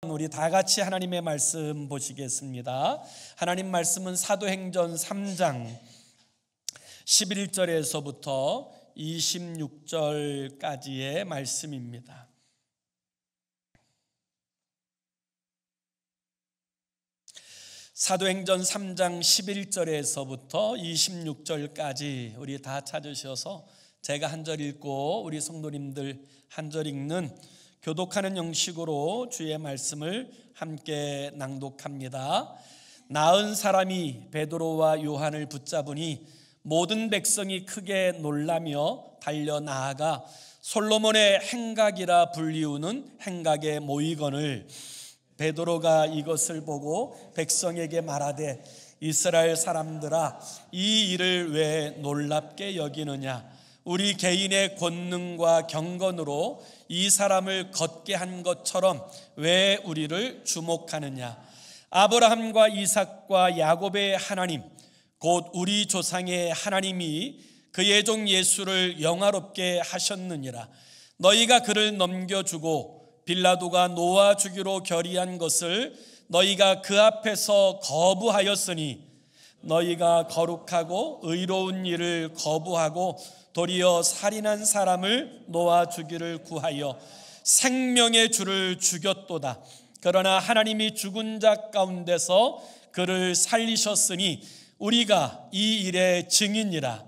우리 다 같이 하나님의 말씀 보시겠습니다. 하나님 말씀은 사도행전 3장 11절에서부터 26절까지의 말씀입니다. 사도행전 3장 11절에서부터 26절까지 우리 다 찾으셔서 제가 한 절 읽고 우리 성도님들 한 절 읽는 교독하는 형식으로 주의 말씀을 함께 낭독합니다. 나은 사람이 베드로와 요한을 붙잡으니 모든 백성이 크게 놀라며 달려 나아가 솔로몬의 행각이라 불리우는 행각에 모이거늘 베드로가 이것을 보고 백성에게 말하되 이스라엘 사람들아 이 일을 왜 놀랍게 여기느냐 우리 개인의 권능과 경건으로 이 사람을 걷게 한 것처럼 왜 우리를 주목하느냐 아브라함과 이삭과 야곱의 하나님 곧 우리 조상의 하나님이 그의 종 예수를 영화롭게 하셨느니라. 너희가 그를 넘겨주고 빌라도가 놓아주기로 결의한 것을 너희가 그 앞에서 거부하였으니 너희가 거룩하고 의로운 일을 거부하고 도리어 살인한 사람을 놓아주기를 구하여 생명의 주를 죽였도다. 그러나 하나님이 죽은 자 가운데서 그를 살리셨으니 우리가 이 일의 증인이라.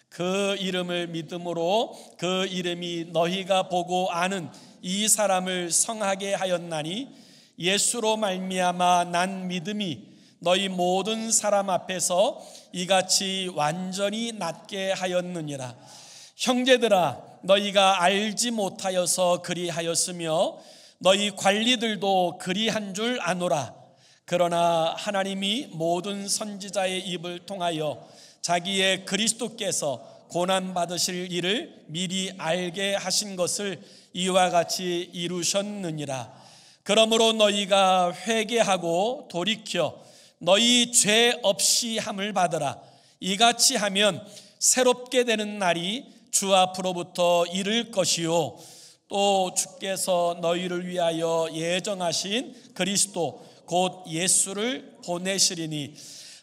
그 이름을 믿음으로 그 이름이 너희가 보고 아는 이 사람을 성하게 하였나니 예수로 말미암아 난 믿음이 너희 모든 사람 앞에서 이같이 완전히 낫게 하였느니라. 형제들아 너희가 알지 못하여서 그리하였으며 너희 관리들도 그리한 줄 아노라. 그러나 하나님이 모든 선지자의 입을 통하여 자기의 그리스도께서 고난받으실 일을 미리 알게 하신 것을 이와 같이 이루셨느니라. 그러므로 너희가 회개하고 돌이켜 너희 죄 없이 함을 받으라. 이같이 하면 새롭게 되는 날이 주 앞으로부터 이를 것이요 또 주께서 너희를 위하여 예정하신 그리스도 곧 예수를 보내시리니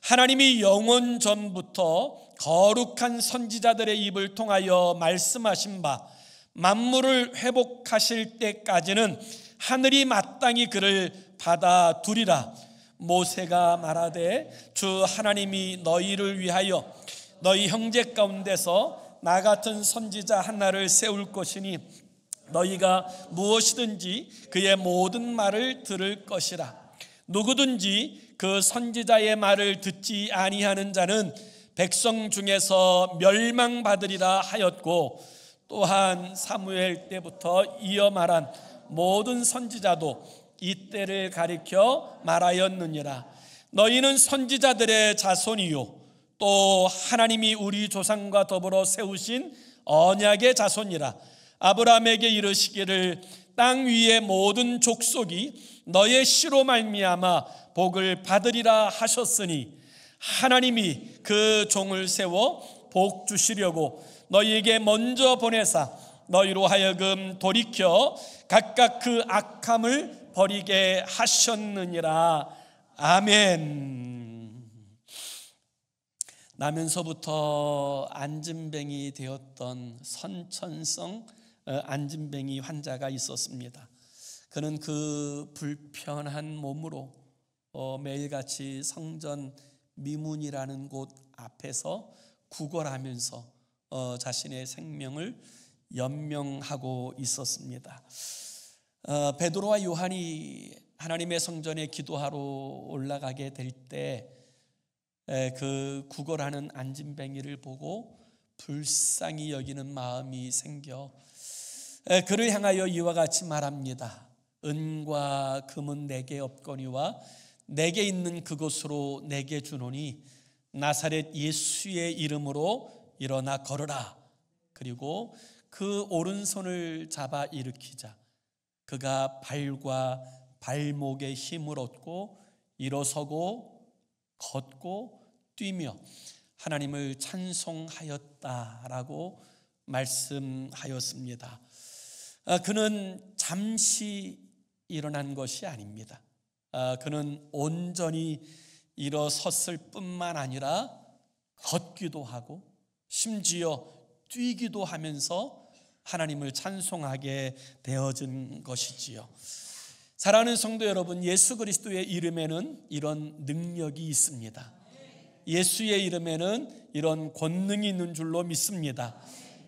하나님이 영원 전부터 거룩한 선지자들의 입을 통하여 말씀하신 바 만물을 회복하실 때까지는 하늘이 마땅히 그를 받아두리라. 모세가 말하되 주 하나님이 너희를 위하여 너희 형제 가운데서 나 같은 선지자 하나를 세울 것이니 너희가 무엇이든지 그의 모든 말을 들을 것이라. 누구든지 그 선지자의 말을 듣지 아니하는 자는 백성 중에서 멸망받으리라 하였고 또한 사무엘 때부터 이어 말한 모든 선지자도 이때를 가리켜 말하였느니라. 너희는 선지자들의 자손이요 또 하나님이 우리 조상과 더불어 세우신 언약의 자손이라. 아브라함에게 이르시기를 땅 위의 모든 족속이 너의 씨로 말미암아 복을 받으리라 하셨으니 하나님이 그 종을 세워 복 주시려고 너희에게 먼저 보내사 너희로 하여금 돌이켜 각각 그 악함을 버리게 하셨느니라. 아멘. 나면서부터 안진뱅이 되었던 선천성 안진뱅이 환자가 있었습니다. 그는 그 불편한 몸으로 매일같이 성전 미문이라는 곳 앞에서 구걸하면서 자신의 생명을 연명하고 있었습니다. 베드로와 요한이 하나님의 성전에 기도하러 올라가게 될 때 그 구걸하는 안진뱅이를 보고 불쌍히 여기는 마음이 생겨 그를 향하여 이와 같이 말합니다. 은과 금은 내게 없거니와 내게 있는 그곳으로 내게 주노니 나사렛 예수의 이름으로 일어나 걸으라. 그리고 그 오른손을 잡아 일으키자 그가 발과 발목에 힘을 얻고 일어서고 걷고 뛰며 하나님을 찬송하였다라고 말씀하였습니다. 그는 잠시 일어난 것이 아닙니다. 그는 온전히 일어섰을 뿐만 아니라 걷기도 하고 심지어 뛰기도 하면서 하나님을 찬송하게 되어진 것이지요. 사랑하는 성도 여러분, 예수 그리스도의 이름에는 이런 능력이 있습니다. 예수의 이름에는 이런 권능이 있는 줄로 믿습니다.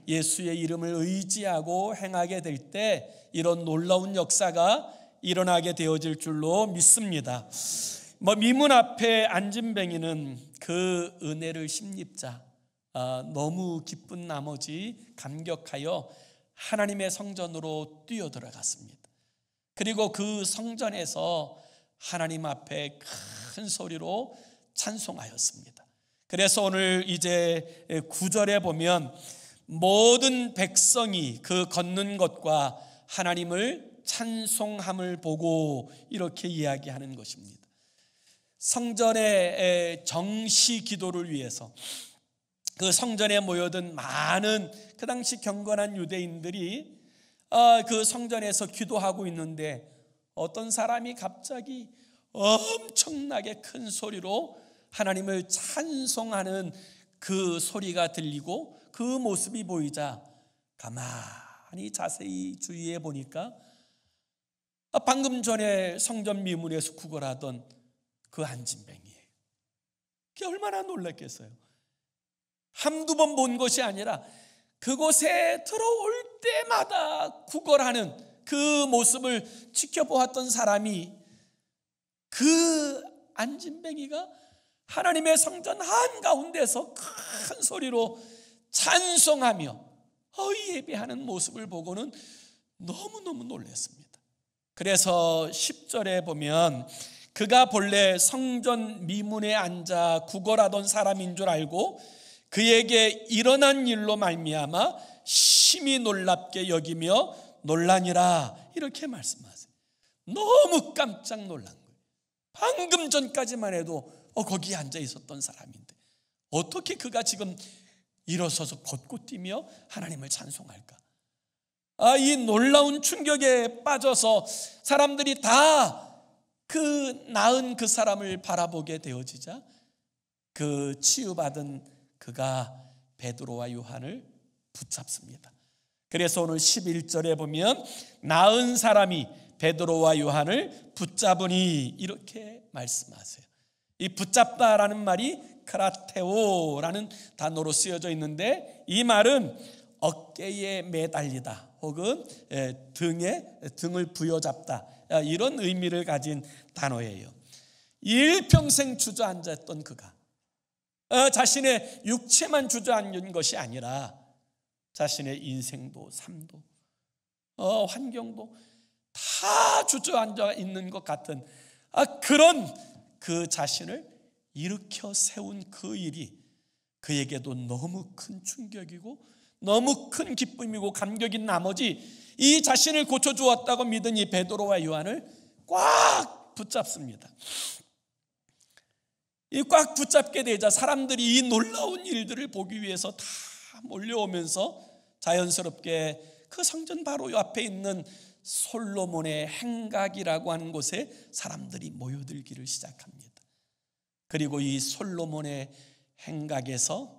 예수의 이름을 의지하고 행하게 될 때 이런 놀라운 역사가 일어나게 되어질 줄로 믿습니다. 미문 앞에 앉은 뱅이는 그 은혜를 심입자 너무 기쁜 나머지 감격하여 하나님의 성전으로 뛰어들어갔습니다. 그리고 그 성전에서 하나님 앞에 큰 소리로 찬송하였습니다. 그래서 오늘 이제 9절에 보면 모든 백성이 그 걷는 것과 하나님을 찬송함을 보고 이렇게 이야기하는 것입니다. 성전의 정시 기도를 위해서 그 성전에 모여든 많은 그 당시 경건한 유대인들이 그 성전에서 기도하고 있는데 어떤 사람이 갑자기 엄청나게 큰 소리로 하나님을 찬송하는 그 소리가 들리고 그 모습이 보이자 가만히 자세히 주의해 보니까 방금 전에 성전 미문에서 구걸하던 그 앉은뱅이에요. 그게 얼마나 놀랐겠어요. 한두 번 본 것이 아니라 그곳에 들어올 때마다 구걸하는 그 모습을 지켜보았던 사람이 그 앉은뱅이가 하나님의 성전 한가운데서 큰 소리로 찬송하며 예배하는 모습을 보고는 너무너무 놀랐습니다. 그래서 10절에 보면 그가 본래 성전 미문에 앉아 구걸하던 사람인 줄 알고 그에게 일어난 일로 말미암아 심히 놀랍게 여기며 놀라니라 이렇게 말씀하세요. 너무 깜짝 놀란 거예요. 방금 전까지만 해도 거기에 앉아 있었던 사람인데 어떻게 그가 지금 일어서서 걷고 뛰며 하나님을 찬송할까? 이 놀라운 충격에 빠져서 사람들이 다 그 낳은 그 사람을 바라보게 되어지자 그 치유받은 그가 베드로와 요한을 붙잡습니다. 그래서 오늘 11절에 보면 낳은 사람이 베드로와 요한을 붙잡으니 이렇게 말씀하세요. 이 붙잡다라는 말이 크라테오라는 단어로 쓰여져 있는데 이 말은 어깨에 매달리다 혹은 등을 부여잡다 이런 의미를 가진 단어예요. 일평생 주저앉았던 그가 자신의 육체만 주저앉은 것이 아니라 자신의 인생도 삶도 환경도 다 주저앉아 있는 것 같은 그런 그 자신을 일으켜 세운 그 일이 그에게도 너무 큰 충격이고 너무 큰 기쁨이고 감격인 나머지 이 자신을 고쳐주었다고 믿은 이 베드로와 요한을 꽉 붙잡습니다. 이 꽉 붙잡게 되자 사람들이 이 놀라운 일들을 보기 위해서 다 몰려오면서 자연스럽게 그 성전 바로 앞에 있는 솔로몬의 행각이라고 하는 곳에 사람들이 모여들기를 시작합니다. 그리고 이 솔로몬의 행각에서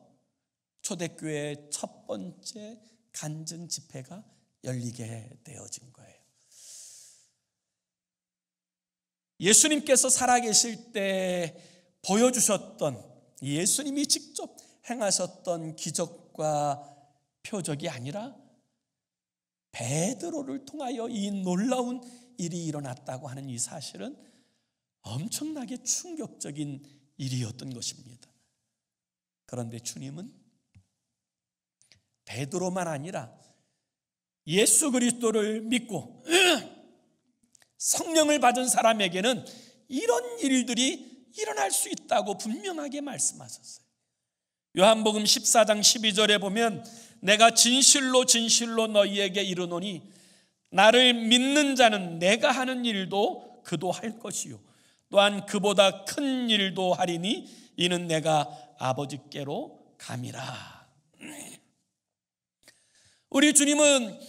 초대교회의 첫 번째 간증 집회가 열리게 되어진 거예요. 예수님께서 살아계실 때 보여주셨던 예수님이 직접 행하셨던 기적과 표적이 아니라 베드로를 통하여 이 놀라운 일이 일어났다고 하는 이 사실은 엄청나게 충격적인 일이었던 것입니다. 그런데 주님은 베드로만 아니라 예수 그리스도를 믿고 성령을 받은 사람에게는 이런 일들이 일어날 수 있다고 분명하게 말씀하셨어요. 요한복음 14장 12절에 보면 내가 진실로 진실로 너희에게 이르노니 나를 믿는 자는 내가 하는 일도 그도 할 것이요 또한 그보다 큰 일도 하리니 이는 내가 아버지께로 감이라. 우리 주님은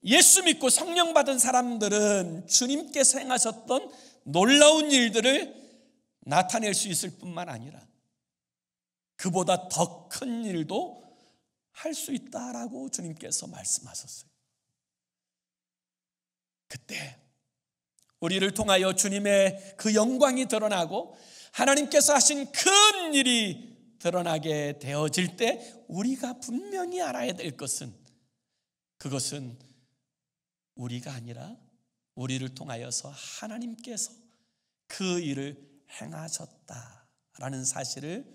예수 믿고 성령 받은 사람들은 주님께서 행하셨던 놀라운 일들을 나타낼 수 있을 뿐만 아니라 그보다 더 큰 일도 할 수 있다라고 주님께서 말씀하셨어요. 그때 우리를 통하여 주님의 그 영광이 드러나고 하나님께서 하신 큰 일이 드러나게 되어질 때 우리가 분명히 알아야 될 것은, 그것은 우리가 아니라 우리를 통하여서 하나님께서 그 일을 행하셨다라는 사실을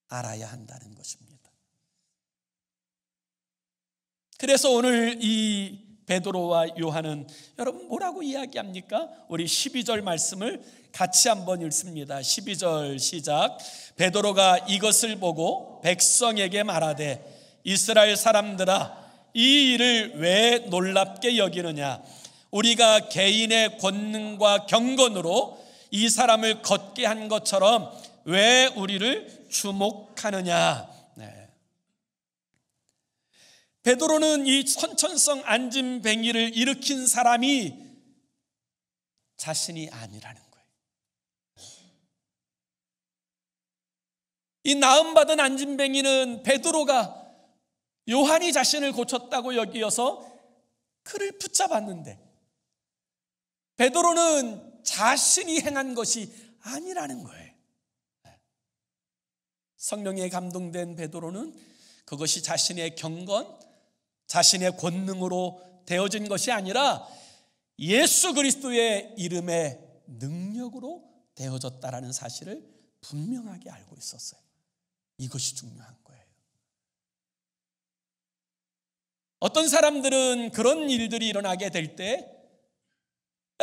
알아야 한다는 것입니다. 그래서 오늘 이 베드로와 요한은 여러분 뭐라고 이야기합니까? 우리 12절 말씀을 같이 한번 읽습니다. 12절 시작. 베드로가 이것을 보고 백성에게 말하되 이스라엘 사람들아, 이 일을 왜 놀랍게 여기느냐? 우리가 개인의 권능과 경건으로 이 사람을 걷게 한 것처럼 왜 우리를 주목하느냐? 베드로는 이 선천성 안진뱅이를 일으킨 사람이 자신이 아니라는 거예요. 이 나음받은 안진뱅이는 베드로가 요한이 자신을 고쳤다고 여기어서 그를 붙잡았는데 베드로는 자신이 행한 것이 아니라는 거예요. 성령에 감동된 베드로는 그것이 자신의 경건, 자신의 권능으로 되어진 것이 아니라 예수 그리스도의 이름의 능력으로 되어졌다라는 사실을 분명하게 알고 있었어요. 이것이 중요한 거예요. 어떤 사람들은 그런 일들이 일어나게 될 때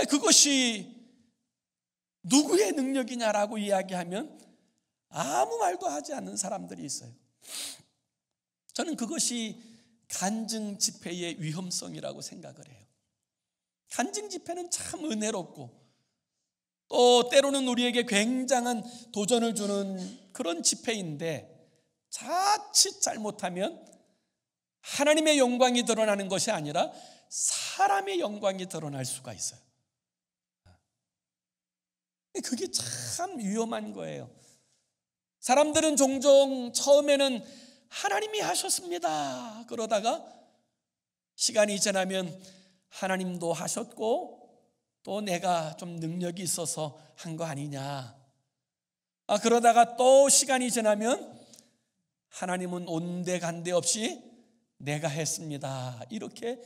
그것이 누구의 능력이냐라고 이야기하면 아무 말도 하지 않는 사람들이 있어요. 저는 그것이 간증 집회의 위험성이라고 생각을 해요. 간증 집회는 참 은혜롭고 또 때로는 우리에게 굉장한 도전을 주는 그런 집회인데 자칫 잘못하면 하나님의 영광이 드러나는 것이 아니라 사람의 영광이 드러날 수가 있어요. 그게 참 위험한 거예요. 사람들은 종종 처음에는 하나님이 하셨습니다 그러다가 시간이 지나면 하나님도 하셨고 또 내가 좀 능력이 있어서 한 거 아니냐, 그러다가 또 시간이 지나면 하나님은 온데간데 없이 내가 했습니다 이렇게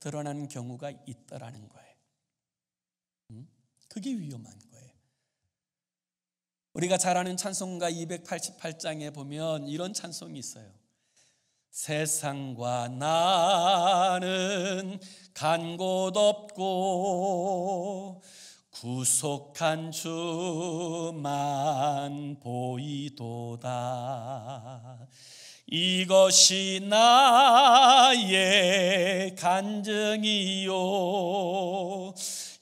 드러나는 경우가 있더라는 거예요. 그게 위험한 거예요. 우리가 잘 아는 찬송가 288장에 보면 이런 찬송이 있어요. 세상과 나는 간 곳 없고 구속한 주만 보이도다. 이것이 나의 간증이요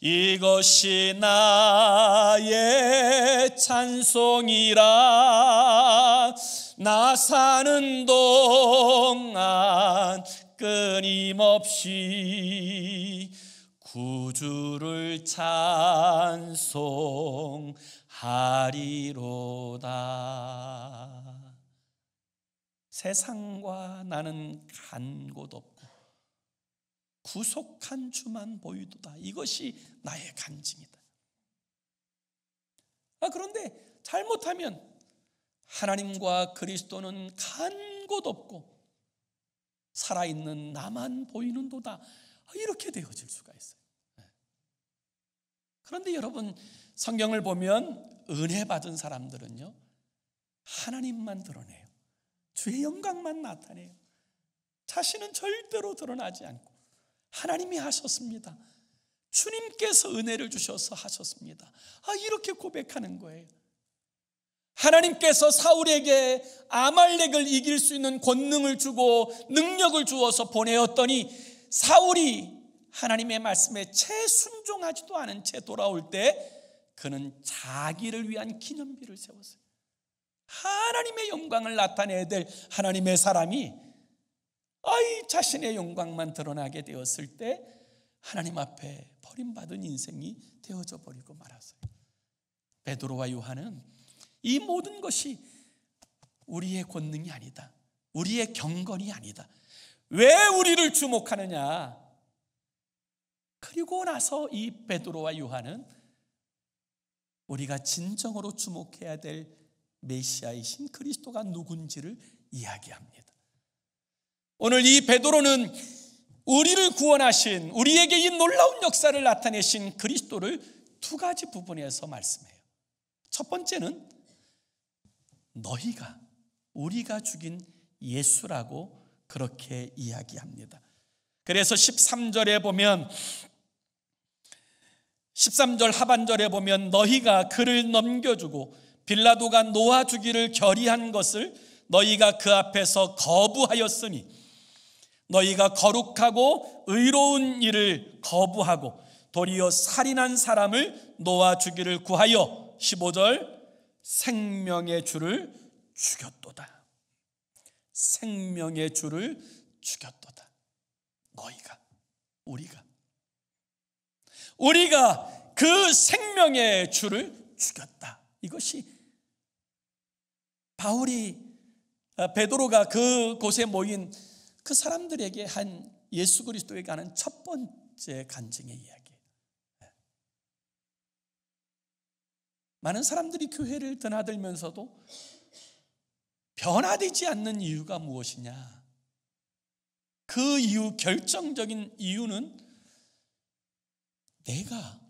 이것이 나의 찬송이라. 나 사는 동안 끊임없이 구주를 찬송하리로다. 세상과 나는 간 곳 없고 구속한 주만 보이도다. 이것이 나의 간증이다. 그런데 잘못하면 하나님과 그리스도는 간 곳 없고 살아있는 나만 보이는도다. 이렇게 되어질 수가 있어요. 그런데 여러분, 성경을 보면 은혜 받은 사람들은요 하나님만 드러내요. 주의 영광만 나타내요. 자신은 절대로 드러나지 않고 하나님이 하셨습니다. 주님께서 은혜를 주셔서 하셨습니다. 이렇게 고백하는 거예요. 하나님께서 사울에게 아말렉을 이길 수 있는 권능을 주고 능력을 주어서 보내었더니 사울이 하나님의 말씀에 채 순종하지도 않은 채 돌아올 때 그는 자기를 위한 기념비를 세웠어요. 하나님의 영광을 나타내야 될 하나님의 사람이 자신의 영광만 드러나게 되었을 때 하나님 앞에 버림받은 인생이 되어져 버리고 말았어요. 베드로와 요한은 이 모든 것이 우리의 권능이 아니다, 우리의 경건이 아니다, 왜 우리를 주목하느냐. 그리고 나서 이 베드로와 요한은 우리가 진정으로 주목해야 될 메시아이신 그리스도가 누군지를 이야기합니다. 오늘 이 베드로는 우리를 구원하신, 우리에게 이 놀라운 역사를 나타내신 그리스도를 두 가지 부분에서 말씀해요. 첫 번째는 너희가, 우리가 죽인 예수라고 그렇게 이야기합니다. 그래서 13절에 보면, 13절 하반절에 보면 너희가 그를 넘겨주고 빌라도가 놓아주기를 결의한 것을 너희가 그 앞에서 거부하였으니 너희가 거룩하고 의로운 일을 거부하고 도리어 살인한 사람을 놓아주기를 구하여 15절 생명의 주를 죽였도다. 생명의 주를 죽였도다. 너희가, 우리가 그 생명의 주를 죽였다. 이것이 베드로가 그곳에 모인 그 사람들에게 한 예수 그리스도에게 하는 첫 번째 간증의 이야기예요. 많은 사람들이 교회를 드나들면서도 변화되지 않는 이유가 무엇이냐? 그 이유, 결정적인 이유는 내가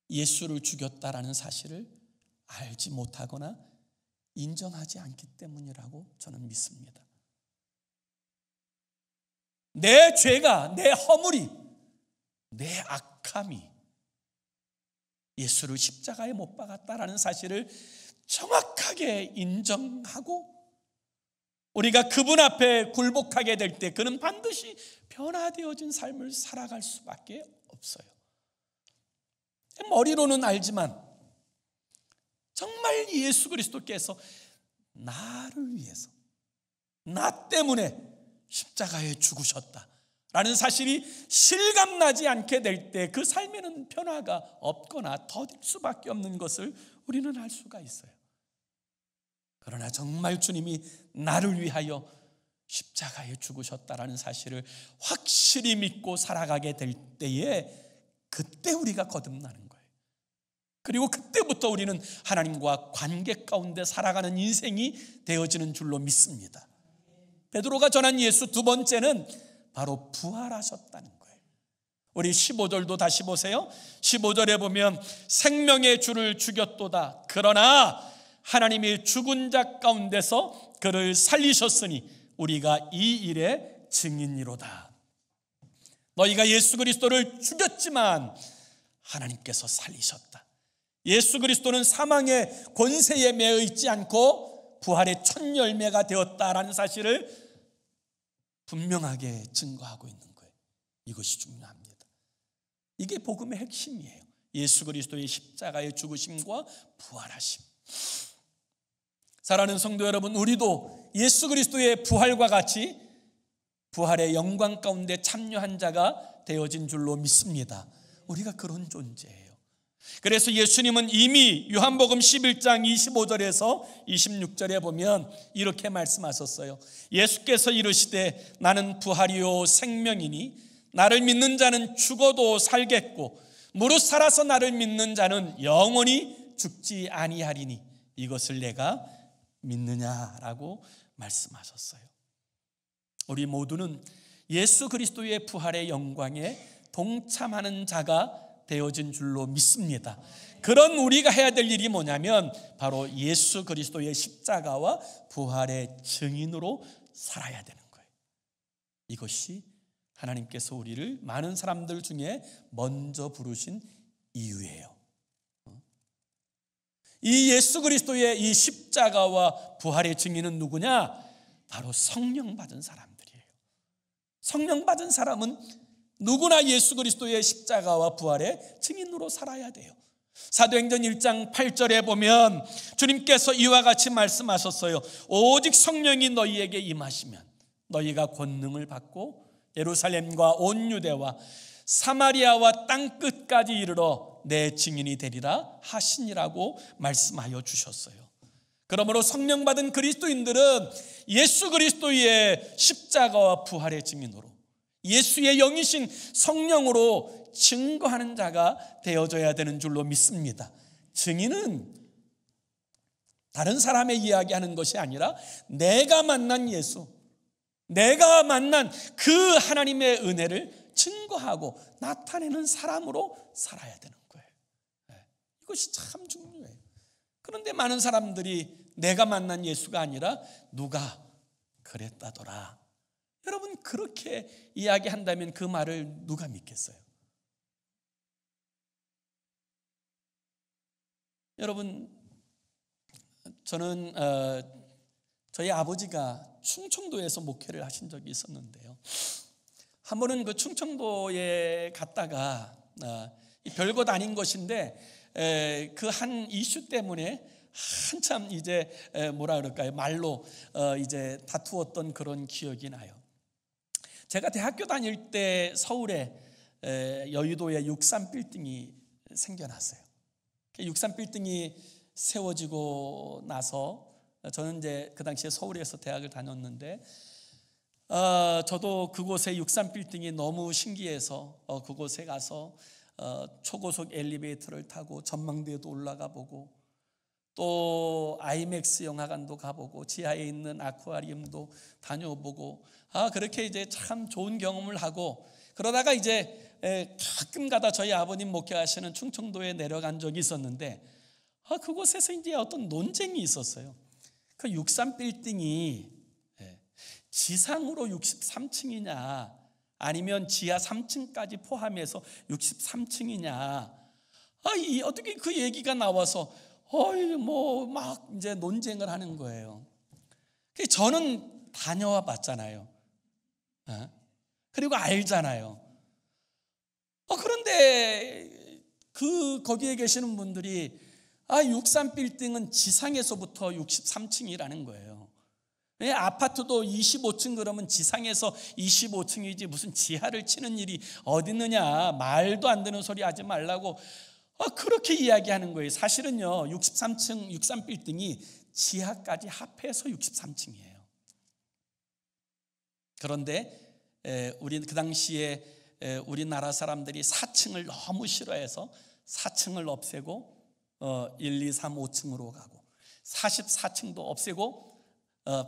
예수를 죽였다라는 사실을 알지 못하거나 인정하지 않기 때문이라고 저는 믿습니다. 내 죄가, 내 허물이, 내 악함이 예수를 십자가에 못 박았다라는 사실을 정확하게 인정하고 우리가 그분 앞에 굴복하게 될 때 그는 반드시 변화되어진 삶을 살아갈 수밖에 없어요. 머리로는 알지만 정말 예수 그리스도께서 나를 위해서, 나 때문에 십자가에 죽으셨다라는 사실이 실감나지 않게 될 때 그 삶에는 변화가 없거나 더딜 수밖에 없는 것을 우리는 알 수가 있어요. 그러나 정말 주님이 나를 위하여 십자가에 죽으셨다라는 사실을 확실히 믿고 살아가게 될 때에 그때 우리가 거듭나는 거예요. 그리고 그때부터 우리는 하나님과 관계 가운데 살아가는 인생이 되어지는 줄로 믿습니다. 베드로가 전한 예수 두 번째는 바로 부활하셨다는 거예요. 우리 15절도 다시 보세요. 15절에 보면 생명의 주를 죽였도다. 그러나 하나님이 죽은 자 가운데서 그를 살리셨으니 우리가 이 일의 증인이로다. 너희가 예수 그리스도를 죽였지만 하나님께서 살리셨다. 예수 그리스도는 사망의 권세에 매여 있지 않고 부활의 첫 열매가 되었다라는 사실을 분명하게 증거하고 있는 거예요. 이것이 중요합니다. 이게 복음의 핵심이에요. 예수 그리스도의 십자가의 죽으심과 부활하심. 사랑하는 성도 여러분, 우리도 예수 그리스도의 부활과 같이 부활의 영광 가운데 참여한 자가 되어진 줄로 믿습니다. 우리가 그런 존재예요. 그래서 예수님은 이미 요한복음 11장 25절에서 26절에 보면 이렇게 말씀하셨어요. 예수께서 이르시되 나는 부활이요 생명이니 나를 믿는 자는 죽어도 살겠고 무릇 살아서 나를 믿는 자는 영원히 죽지 아니하리니 이것을 내가 믿느냐라고 말씀하셨어요. 우리 모두는 예수 그리스도의 부활의 영광에 동참하는 자가 되어진 줄로 믿습니다. 그런 우리가 해야 될 일이 뭐냐면 바로 예수 그리스도의 십자가와 부활의 증인으로 살아야 되는 거예요. 이것이 하나님께서 우리를 많은 사람들 중에 먼저 부르신 이유예요. 이 예수 그리스도의 이 십자가와 부활의 증인은 누구냐? 바로 성령 받은 사람들이에요. 성령 받은 사람은 누구나 예수 그리스도의 십자가와 부활의 증인으로 살아야 돼요. 사도행전 1장 8절에 보면 주님께서 이와 같이 말씀하셨어요. 오직 성령이 너희에게 임하시면 너희가 권능을 받고 예루살렘과 온 유대와 사마리아와 땅끝까지 이르러 내 증인이 되리라 하시니라고 말씀하여 주셨어요. 그러므로 성령 받은 그리스도인들은 예수 그리스도의 십자가와 부활의 증인으로 예수의 영이신 성령으로 증거하는 자가 되어져야 되는 줄로 믿습니다. 증인은 다른 사람의 이야기하는 것이 아니라 내가 만난 예수, 내가 만난 그 하나님의 은혜를 증거하고 나타내는 사람으로 살아야 되는 거예요. 이것이 참 중요해요. 그런데 많은 사람들이 내가 만난 예수가 아니라 누가 그랬다더라. 여러분, 그렇게 이야기한다면 그 말을 누가 믿겠어요? 여러분, 저는 저희 아버지가 충청도에서 목회를 하신 적이 있었는데요. 한 번은 그 충청도에 갔다가 별것 아닌 것인데 그 한 이슈 때문에 한참 이제 뭐라 그럴까요? 말로 이제 다투었던 그런 기억이 나요. 제가 대학교 다닐 때 서울에 여의도에 63빌딩이 생겨났어요. 63빌딩이 세워지고 나서 저는 이제 그 당시에 서울에서 대학을 다녔는데 저도 그곳에 63빌딩이 너무 신기해서 그곳에 가서 초고속 엘리베이터를 타고 전망대에도 올라가 보고 또 아이맥스 영화관도 가보고 지하에 있는 아쿠아리움도 다녀보고 그렇게 이제 참 좋은 경험을 하고 그러다가 이제 가끔 가다 저희 아버님 목회하시는 충청도에 내려간 적이 있었는데 그곳에서 이제 어떤 논쟁이 있었어요. 그 63빌딩이 지상으로 63층이냐 아니면 지하 3층까지 포함해서 63층이냐 어떻게 그 얘기가 나와서 막 이제 논쟁을 하는 거예요. 저는 다녀와 봤잖아요. 그리고 알잖아요. 그런데 거기에 계시는 분들이 63빌딩은 지상에서부터 63층이라는 거예요. 아파트도 25층 그러면 지상에서 25층이지 무슨 지하를 치는 일이 어디 있느냐, 말도 안 되는 소리 하지 말라고 그렇게 이야기하는 거예요. 사실은요 63빌딩이 지하까지 합해서 63층이에요. 그런데 우리 그 당시에 우리나라 사람들이 4층을 너무 싫어해서 4층을 없애고 1, 2, 3, 5층으로 가고 44층도 없애고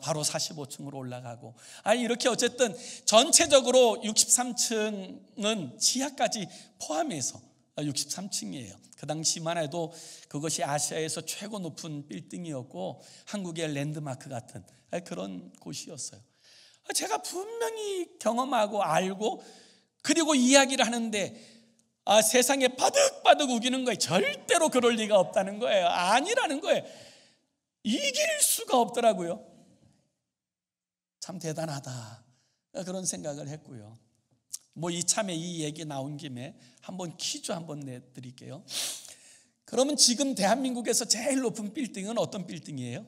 바로 45층으로 올라가고 이렇게 어쨌든 전체적으로 63층은 지하까지 포함해서 63층이에요. 그 당시만 해도 그것이 아시아에서 최고 높은 빌딩이었고 한국의 랜드마크 같은 그런 곳이었어요. 제가 분명히 경험하고 알고 그리고 이야기를 하는데 세상에 바득바득 우기는 거예요. 절대로 그럴 리가 없다는 거예요. 아니라는 거예요. 이길 수가 없더라고요. 참 대단하다 그런 생각을 했고요. 이참에 이 얘기 나온 김에 한번 퀴즈 한번 내드릴게요. 그러면 지금 대한민국에서 제일 높은 빌딩은 어떤 빌딩이에요?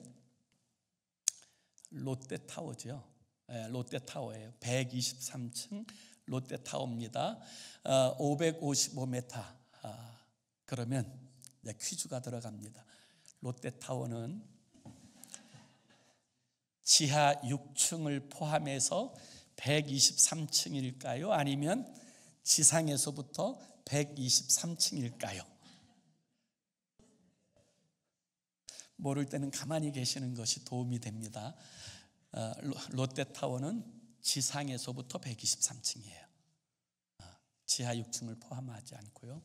롯데타워죠. 롯데타워예요. 123층 롯데타워입니다. 555m. 그러면 퀴즈가 들어갑니다. 롯데타워는 지하 6층을 포함해서 123층일까요? 아니면 지상에서부터 123층일까요? 모를 때는 가만히 계시는 것이 도움이 됩니다. 롯데타워는 지상에서부터 123층이에요. 지하 6층을 포함하지 않고요.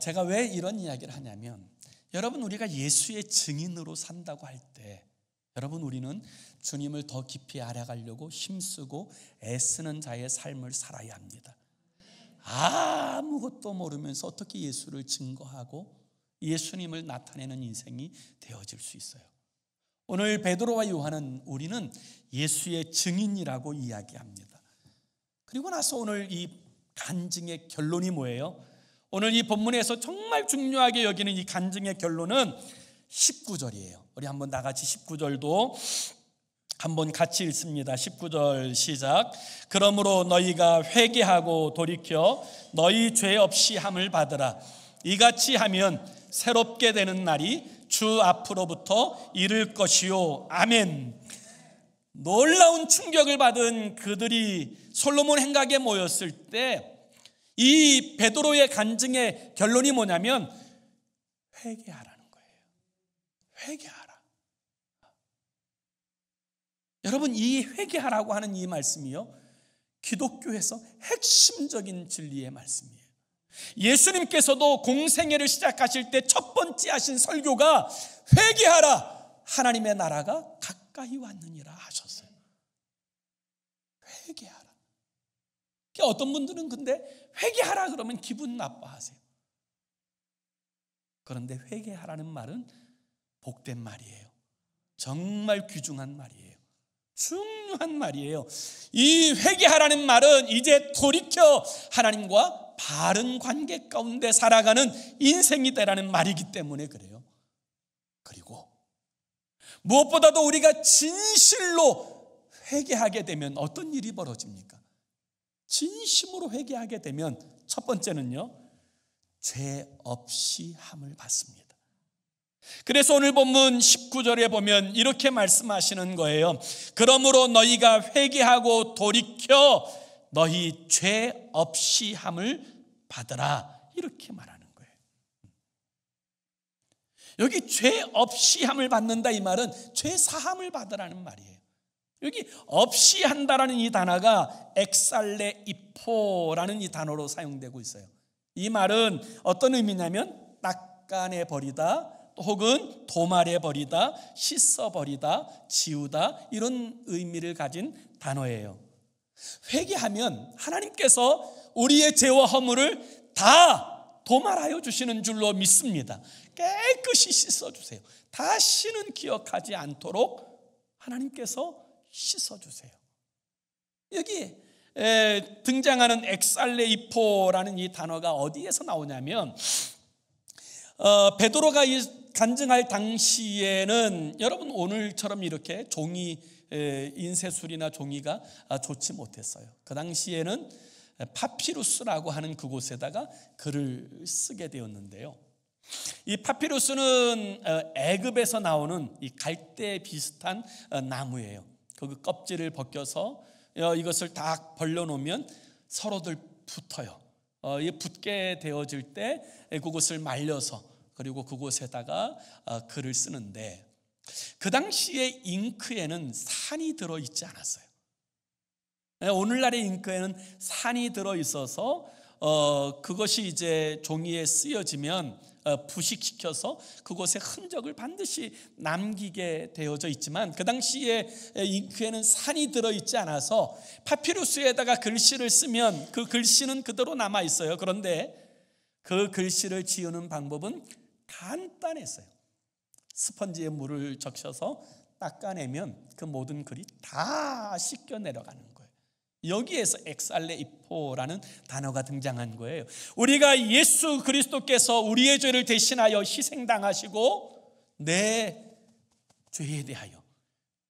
제가 왜 이런 이야기를 하냐면 여러분 우리가 예수의 증인으로 산다고 할 때 여러분 우리는 주님을 더 깊이 알아가려고 힘쓰고 애쓰는 자의 삶을 살아야 합니다. 아무것도 모르면서 어떻게 예수를 증거하고 예수님을 나타내는 인생이 되어질 수 있어요. 오늘 베드로와 요한은 우리는 예수의 증인이라고 이야기합니다. 그리고 나서 오늘 이 간증의 결론이 뭐예요? 오늘 이 본문에서 정말 중요하게 여기는 이 간증의 결론은 19절이에요. 우리 한번 다 같이 19절도 한번 같이 읽습니다. 19절 시작. 그러므로 너희가 회개하고 돌이켜 너희 죄 없이 함을 받으라. 이같이 하면 새롭게 되는 날이 주 앞으로부터 이를 것이요. 아멘. 놀라운 충격을 받은 그들이 솔로몬 행각에 모였을 때 이 베드로의 간증의 결론이 뭐냐면 회개하라는 거예요. 회개하라. 여러분, 이 회개하라고 하는 이 말씀이요, 기독교에서 핵심적인 진리의 말씀이에요. 예수님께서도 공생애를 시작하실 때 첫 번째 하신 설교가 회개하라, 하나님의 나라가 가까이 왔느니라 하셨어요. 회개하라. 어떤 분들은 근데 회개하라 그러면 기분 나빠하세요. 그런데 회개하라는 말은 복된 말이에요. 정말 귀중한 말이에요. 중요한 말이에요. 이 회개하라는 말은 이제 돌이켜 하나님과 바른 관계 가운데 살아가는 인생이 되라는 말이기 때문에 그래요. 그리고 무엇보다도 우리가 진실로 회개하게 되면 어떤 일이 벌어집니까? 진심으로 회개하게 되면 첫 번째는요, 죄 없이 함을 받습니다. 그래서 오늘 본문 19절에 보면 이렇게 말씀하시는 거예요. 그러므로 너희가 회개하고 돌이켜 너희 죄 없이 함을 받으라, 이렇게 말하는 거예요. 여기 죄 없이 함을 받는다, 이 말은 죄 사함을 받으라는 말이에요. 여기 없이 한다라는 이 단어가 엑살레 이포라는 이 단어로 사용되고 있어요. 이 말은 어떤 의미냐면 닦아내 버리다, 혹은 도말해 버리다, 씻어 버리다, 지우다, 이런 의미를 가진 단어예요. 회개하면 하나님께서 우리의 죄와 허물을 다 도말하여 주시는 줄로 믿습니다. 깨끗이 씻어주세요. 다시는 기억하지 않도록 하나님께서 씻어주세요. 여기 등장하는 엑살레이포라는 이 단어가 어디에서 나오냐면 베드로가 간증할 당시에는 여러분 오늘처럼 이렇게 종이 인쇄술이나 종이가 좋지 못했어요. 그 당시에는 파피루스라고 하는 그곳에다가 글을 쓰게 되었는데요. 이 파피루스는 애굽에서 나오는 이 갈대 비슷한 나무예요. 그 껍질을 벗겨서 이것을 다 벌려놓으면 서로들 붙어요. 붙게 되어질 때 그것을 말려서 그리고 그곳에다가 글을 쓰는데, 그 당시에 잉크에는 산이 들어있지 않았어요. 오늘날의 잉크에는 산이 들어있어서 그것이 이제 종이에 쓰여지면 부식시켜서 그곳에 흔적을 반드시 남기게 되어져 있지만, 그 당시에 잉크에는 산이 들어있지 않아서 파피루스에다가 글씨를 쓰면 그 글씨는 그대로 남아있어요. 그런데 그 글씨를 지우는 방법은 간단했어요. 스펀지에 물을 적셔서 닦아내면 그 모든 글이 다 씻겨 내려가는 거예요. 여기에서 엑살레이포라는 단어가 등장한 거예요. 우리가 예수 그리스도께서 우리의 죄를 대신하여 희생당하시고 내 죄에 대하여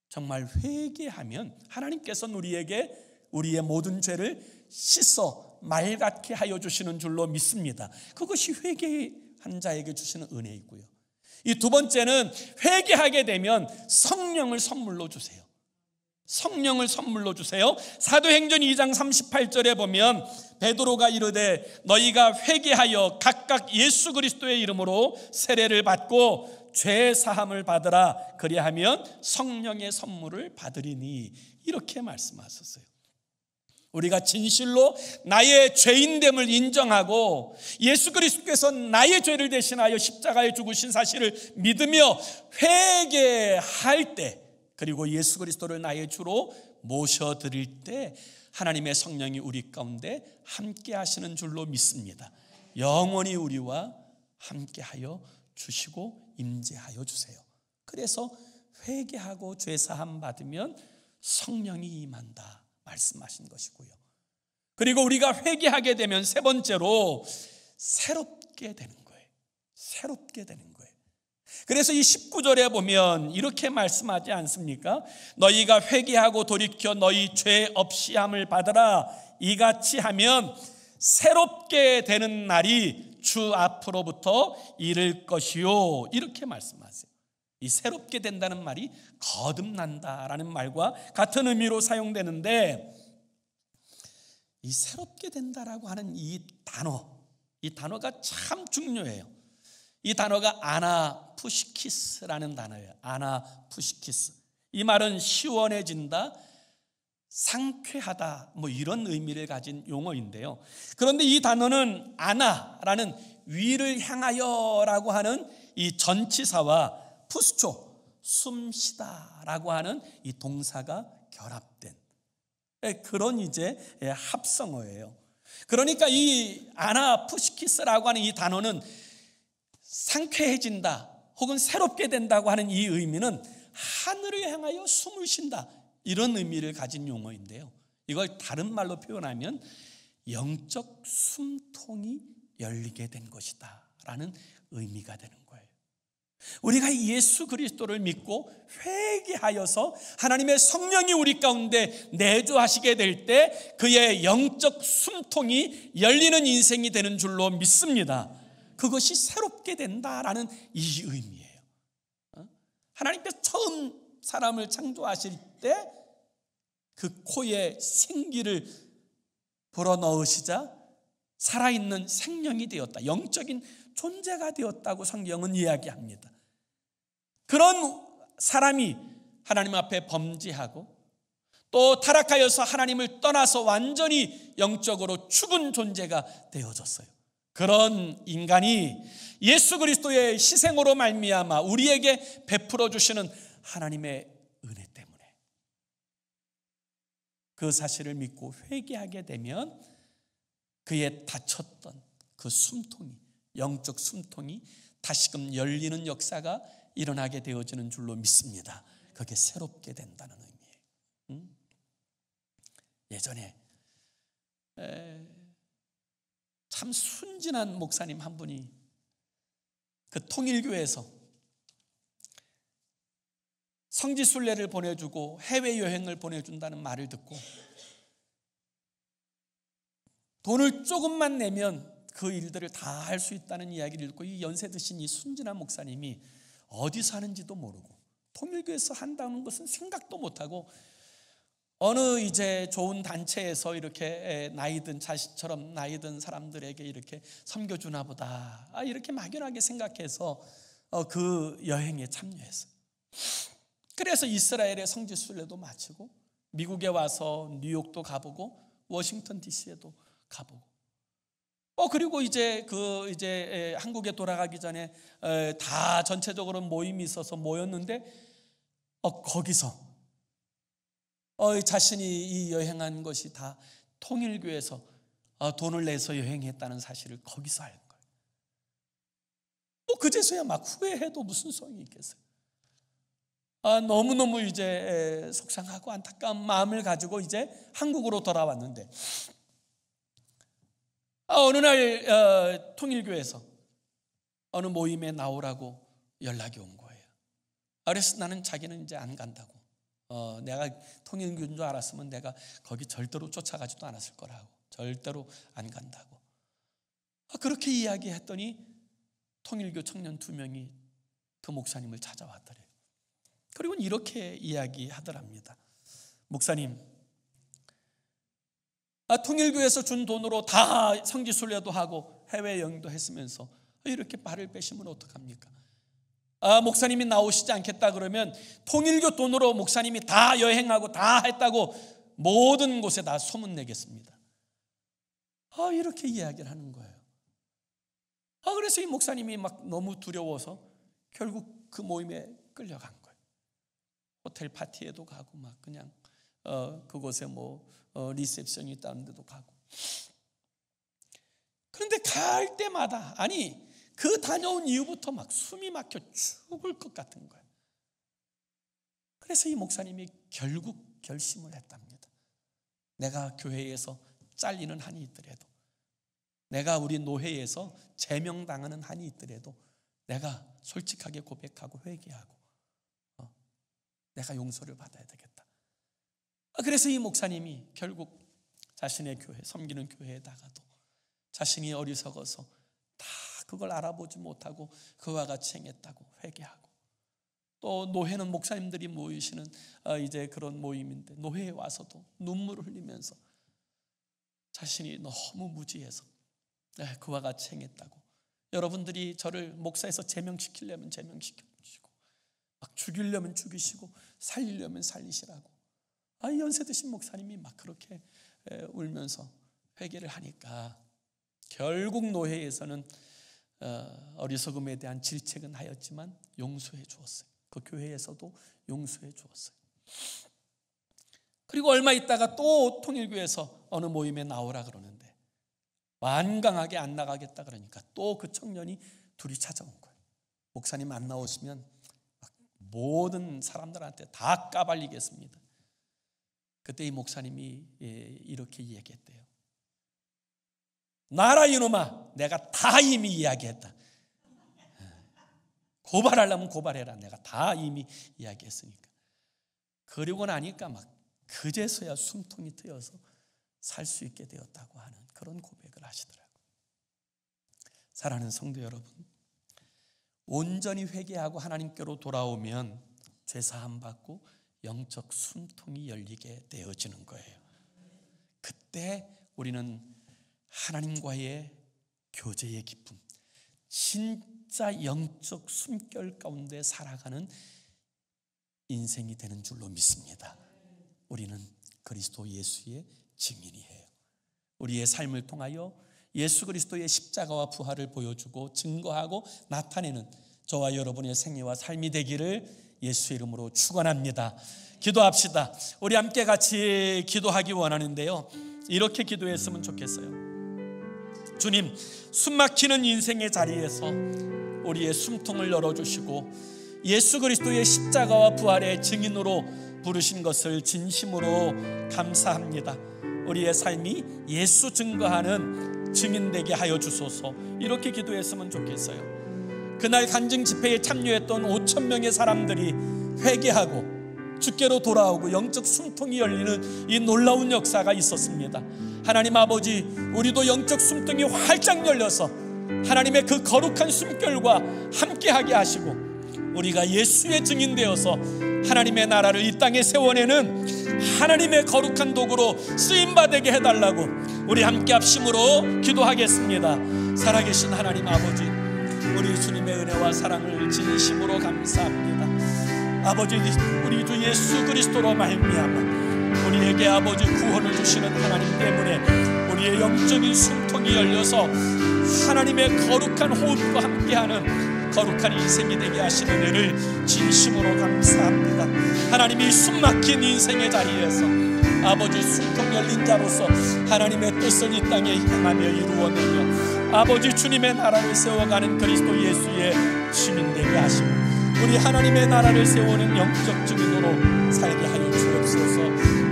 정말 회개하면 하나님께서는 우리에게 우리의 모든 죄를 씻어 맑게 하여 주시는 줄로 믿습니다. 그것이 회개한 자에게 주시는 은혜이고요. 이 두 번째는 회개하게 되면 성령을 선물로 주세요. 성령을 선물로 주세요. 사도행전 2장 38절에 보면 베드로가 이르되 너희가 회개하여 각각 예수 그리스도의 이름으로 세례를 받고 죄 사함을 받으라, 그리하면 성령의 선물을 받으리니, 이렇게 말씀하셨어요. 우리가 진실로 나의 죄인됨을 인정하고 예수 그리스도께서 나의 죄를 대신하여 십자가에 죽으신 사실을 믿으며 회개할 때, 그리고 예수 그리스도를 나의 주로 모셔드릴 때 하나님의 성령이 우리 가운데 함께 하시는 줄로 믿습니다. 영원히 우리와 함께 하여 주시고 임재하여 주세요. 그래서 회개하고 죄사함 받으면 성령이 임한다 말씀하신 것이고요. 그리고 우리가 회개하게 되면 세 번째로 새롭게 되는 거예요. 새롭게 되는 거예요. 그래서 이 19절에 보면 이렇게 말씀하지 않습니까? 너희가 회개하고 돌이켜 너희 죄 없이 함을 받으라. 이같이 하면 새롭게 되는 날이 주 앞으로부터 이를 것이요. 이렇게 말씀하세요. 이 새롭게 된다는 말이 거듭난다라는 말과 같은 의미로 사용되는데, 이 새롭게 된다라고 하는 이 단어가 참 중요해요. 이 단어가 아나푸시키스라는 단어예요. 아나푸시키스. 이 말은 시원해진다, 상쾌하다, 이런 의미를 가진 용어인데요. 그런데 이 단어는 아나라는 위를 향하여라고 하는 이 전치사와 푸스초, 숨쉬다라고 하는 이 동사가 결합된 그런 이제 합성어예요. 그러니까 이 아나푸시키스라고 하는 이 단어는 상쾌해진다 혹은 새롭게 된다고 하는 이 의미는 하늘을 향하여 숨을 쉰다, 이런 의미를 가진 용어인데요. 이걸 다른 말로 표현하면 영적 숨통이 열리게 된 것이다 라는 의미가 되는 거예요. 우리가 예수 그리스도를 믿고 회개하여서 하나님의 성령이 우리 가운데 내주하시게 될 때 그의 영적 숨통이 열리는 인생이 되는 줄로 믿습니다. 그것이 새롭게 된다라는 이 의미예요. 하나님께서 처음 사람을 창조하실 때 그 코에 생기를 불어넣으시자 살아있는 생명이 되었다, 영적인 존재가 되었다고 성경은 이야기합니다. 그런 사람이 하나님 앞에 범죄하고 또 타락하여서 하나님을 떠나서 완전히 영적으로 죽은 존재가 되어졌어요. 그런 인간이 예수 그리스도의 희생으로 말미암아 우리에게 베풀어 주시는 하나님의 은혜 때문에 그 사실을 믿고 회개하게 되면 그의 닫혔던 그 숨통이, 영적 숨통이 다시금 열리는 역사가 일어나게 되어지는 줄로 믿습니다. 그게 새롭게 된다는 의미예요. 예전에 참 순진한 목사님 한 분이 그 통일교에서 성지순례를 보내주고 해외여행을 보내준다는 말을 듣고 돈을 조금만 내면 그 일들을 다 할 수 있다는 이야기를 듣고 이 연세 드신 이 순진한 목사님이 어디서 하는지도 모르고 통일교에서 한다는 것은 생각도 못하고 어느 이제 좋은 단체에서 이렇게 나이 든 자식처럼 나이 든 사람들에게 이렇게 섬겨주나 보다, 이렇게 막연하게 생각해서 그 여행에 참여했어요. 그래서 이스라엘의 성지순례도 마치고 미국에 와서 뉴욕도 가보고 워싱턴 DC에도 가보고 그리고 이제 한국에 돌아가기 전에 다 전체적으로 모임이 있어서 모였는데 거기서 자신이 이 여행한 것이 다 통일교에서 돈을 내서 여행했다는 사실을 거기서 알 거예요. 그제서야 막 후회해도 무슨 소용이 있겠어요. 너무너무 이제 속상하고 안타까운 마음을 가지고 이제 한국으로 돌아왔는데 어느 날 통일교에서 어느 모임에 나오라고 연락이 온 거예요. 그래서 나는 자기는 이제 안 간다고, 내가 통일교인 줄 알았으면 내가 거기 절대로 쫓아가지도 않았을 거라고, 절대로 안 간다고 그렇게 이야기했더니 통일교 청년 2명이 그 목사님을 찾아왔더래요. 그리고 이렇게 이야기하더랍니다. 목사님, 통일교에서 준 돈으로 다 성지순례도 하고 해외여행도 했으면서 이렇게 발을 빼시면 어떡합니까? 목사님이 나오시지 않겠다 그러면 통일교 돈으로 목사님이 다 여행하고 다 했다고 모든 곳에 다 소문내겠습니다. 이렇게 이야기를 하는 거예요. 그래서 이 목사님이 막 너무 두려워서 결국 그 모임에 끌려간 거예요. 호텔 파티에도 가고 막 그냥 그곳에 리셉션이 있다는 데도 가고. 그런데 갈 때마다 그 다녀온 이후부터 막 숨이 막혀 죽을 것 같은 거예요. 그래서 이 목사님이 결국 결심을 했답니다. 내가 교회에서 잘리는 한이 있더라도, 내가 우리 노회에서 제명당하는 한이 있더라도 내가 솔직하게 고백하고 회개하고 내가 용서를 받아야 되겠다. 그래서 이 목사님이 결국 자신의 교회, 섬기는 교회에다가도 자신이 어리석어서 다 그걸 알아보지 못하고 그와 같이 행했다고 회개하고, 또 노회는 목사님들이 모이시는 이제 그런 모임인데 노회에 와서도 눈물을 흘리면서 자신이 너무 무지해서 그와 같이 행했다고, 여러분들이 저를 목사에서 제명시키려면 제명시켜주시고 막 죽이려면 죽이시고 살리려면 살리시라고, 연세 드신 목사님이 막 그렇게 울면서 회개를 하니까 결국 노회에서는 어리석음에 대한 질책은 하였지만 용서해 주었어요. 그 교회에서도 용서해 주었어요. 그리고 얼마 있다가 또 통일교에서 어느 모임에 나오라 그러는데 완강하게 안 나가겠다 그러니까 또 그 청년이 둘이 찾아온 거예요. 목사님 안 나오시면 모든 사람들한테 다 까발리겠습니다. 그때 이 목사님이 이렇게 얘기했대요. 나라 이놈아, 내가 다 이미 이야기했다. 고발하려면 고발해라. 내가 다 이미 이야기했으니까. 그러고 나니까 막 그제서야 숨통이 트여서 살 수 있게 되었다고 하는 그런 고백을 하시더라고요. 사랑하는 성도 여러분, 온전히 회개하고 하나님께로 돌아오면 죄사함 받고 영적 숨통이 열리게 되어지는 거예요. 그때 우리는 하나님과의 교제의 기쁨, 진짜 영적 숨결 가운데 살아가는 인생이 되는 줄로 믿습니다. 우리는 그리스도 예수의 증인이에요. 우리의 삶을 통하여 예수 그리스도의 십자가와 부활을 보여주고 증거하고 나타내는 저와 여러분의 생애와 삶이 되기를 예수 이름으로 축원합니다. 기도합시다. 우리 함께 같이 기도하기 원하는데요, 이렇게 기도했으면 좋겠어요. 주님, 숨막히는 인생의 자리에서 우리의 숨통을 열어주시고 예수 그리스도의 십자가와 부활의 증인으로 부르신 것을 진심으로 감사합니다. 우리의 삶이 예수 증거하는 증인되게 하여 주소서. 이렇게 기도했으면 좋겠어요. 그날 간증 집회에 참여했던 5,000명의 사람들이 회개하고 주께로 돌아오고 영적 숨통이 열리는 이 놀라운 역사가 있었습니다. 하나님 아버지, 우리도 영적 숨통이 활짝 열려서 하나님의 그 거룩한 숨결과 함께하게 하시고 우리가 예수의 증인되어서 하나님의 나라를 이 땅에 세워내는 하나님의 거룩한 도구로 쓰임받게 해달라고 우리 함께 합심으로 기도하겠습니다. 살아계신 하나님 아버지, 우리 주님의 은혜와 사랑을 진심으로 감사합니다. 아버지, 우리 주 예수 그리스도로 말미암아 우리에게 아버지 구원을 주시는 하나님 때문에 우리의 영적인 숨통이 열려서 하나님의 거룩한 호흡과 함께하는 거룩한 인생이 되게 하시는 은혜를 진심으로 감사합니다. 하나님이 숨막힌 인생의 자리에서 아버지 숨통 열린 자로서 하나님의 뜻을 이 땅에 행하며 이루어내며 아버지 주님의 나라를 세워가는 그리스도 예수의 시민 되게 하시고 우리 하나님의 나라를 세우는 영적 증인으로 살게 하여 주옵소서.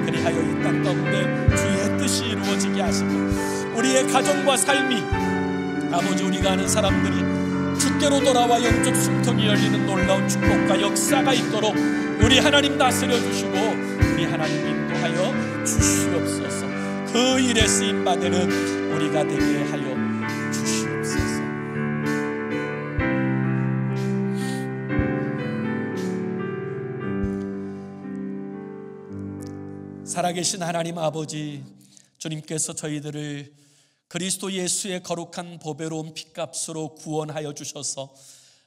그리하여 이 땅 가운데 주의 뜻이 이루어지게 하시고 우리의 가정과 삶이 아버지 우리가 아는 사람들이 주께로 돌아와 영적 숨통이 열리는 놀라운 축복과 역사가 있도록 우리 하나님 다스려 주시고 우리 하나님 인도하여 주시옵소서. 그 일에 쓰임받는 우리가 되게 하여 주시옵소서. 살아계신 하나님 아버지, 주님께서 저희들을 그리스도 예수의 거룩한 보배로운 핏값으로 구원하여 주셔서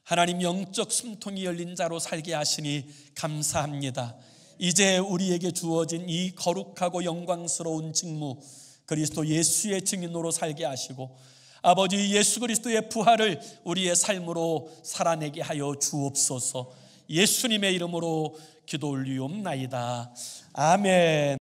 하나님 영적 숨통이 열린 자로 살게 하시니 감사합니다. 이제 우리에게 주어진 이 거룩하고 영광스러운 직무, 그리스도 예수의 증인으로 살게 하시고 아버지 예수 그리스도의 부활을 우리의 삶으로 살아내게 하여 주옵소서. 예수님의 이름으로 기도 올리옵나이다. 아멘.